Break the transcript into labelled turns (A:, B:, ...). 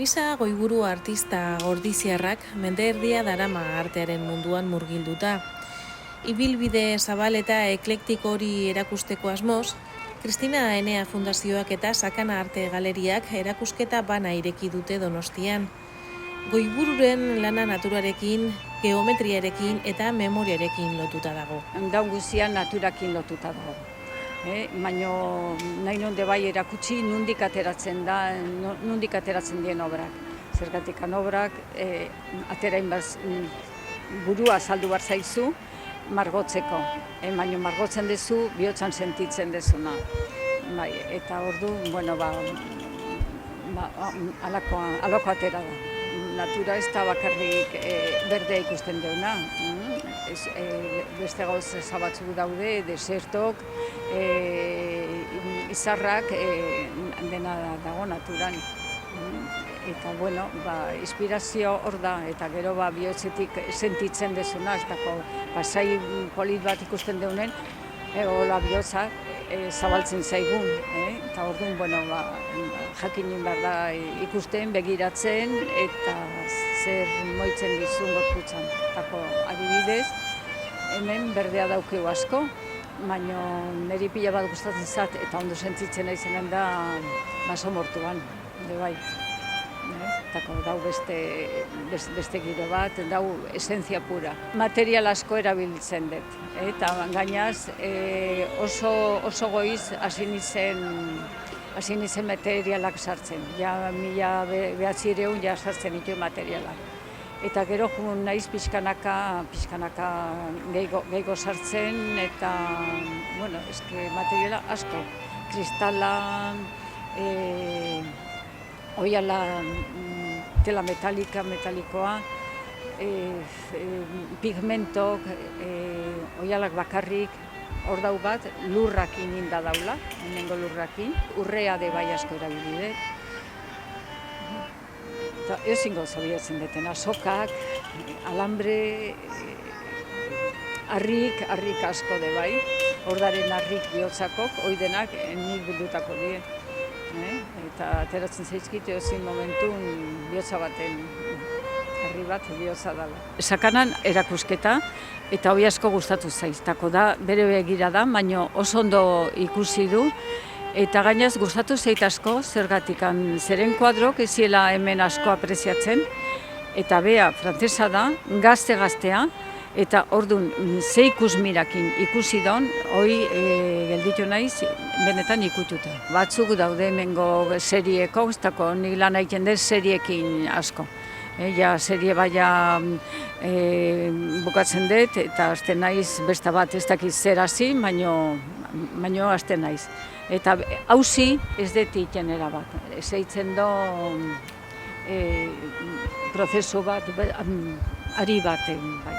A: Lisa Goiburu artista ordiziarrak mende erdia darama artearen munduan murgilduta. Ibilbide zabal eta eklektiko hori erakusteko asmoz, Kristina Enea Fundazioak eta Sakana Arte Galeriak erakusketa bana ireki dute Donostian. Goibururen lana naturarekin, geometriarekin eta memoriarekin lotuta dago.
B: Daun guztian naturakin lotuta dago. Baina nahi nonde bai erakutsi nondik ateratzen dien obrak. Zergatik obrak aterain burua saldu bar zaizu margotzeko. Baina margotzen dezu bihotzan sentitzen dezuna. Bai, eta ordu, alako atera da. Natura ez da bakarrik berdea ikusten deuna. Beste gauza batzuk daude, desertok, izarrak, dena dago naturan. Eta, inspirazio hor da, eta gero bihotzetik sentitzen dezuna, ez dako, pasai polit bat ikusten deunen, hola bihotzak zabaltzen zaigun. Eta orduan, jakinin behar da ikusten, begiratzen, eta zer moitzen dizun gorputzan. Tako adibidez, hemen berdea daukeu asko, baina niri pila bat gustatzen zat eta ondo sentitzen naizenen da baso mortuan, bai. Tako dau beste giro bat, dau esentzia pura. Material asko erabiltzen dut, eta gainaz oso goiz hasi nizen materialak sartzen. Ja 1900 ja sartzen ditu materialak. Eta gero naiz pixkanaka gehiago sartzen, eta, materiala asko. Kristala, oiala tela metalikoa, pigmentok, oialak bakarrik, hor dau bat, lurrakin inda daula, hemengo lurrakin, urrea de bai asko erabilide. Eta ezingo zabiatzen detena, sokak, alambre, harrik asko de bai, hordaren harrik bihotzakok, oidenak nik bildutako die. Eta ateratzen zaizkite ezin momentun bihotza baten, harri bat bihotza dela. Sakanan erakusketa, eta hoi asko gustatu zaiztako da, bere begira da, baina oso ondo ikusi du, eta gainaz gustatu zait asko, zergatikan zeren kuadrok eziela hemen asko apreziatzen, eta bea frantzesa da, gaztea, eta orduan ze ikusmirakin ikusi daun, hoi gelditu naiz benetan ikututa. Batzuk daude hemengo serieko, ez dako nik lan egiten dut seriekin asko. Serie baina bukatzen dut, eta hasten naiz beste bat ez dakiz zer hasi, baina hasten naiz. Eta hauzi ez dut egiten erabat. Ez eitzen do prozesu bat, ari baten bai.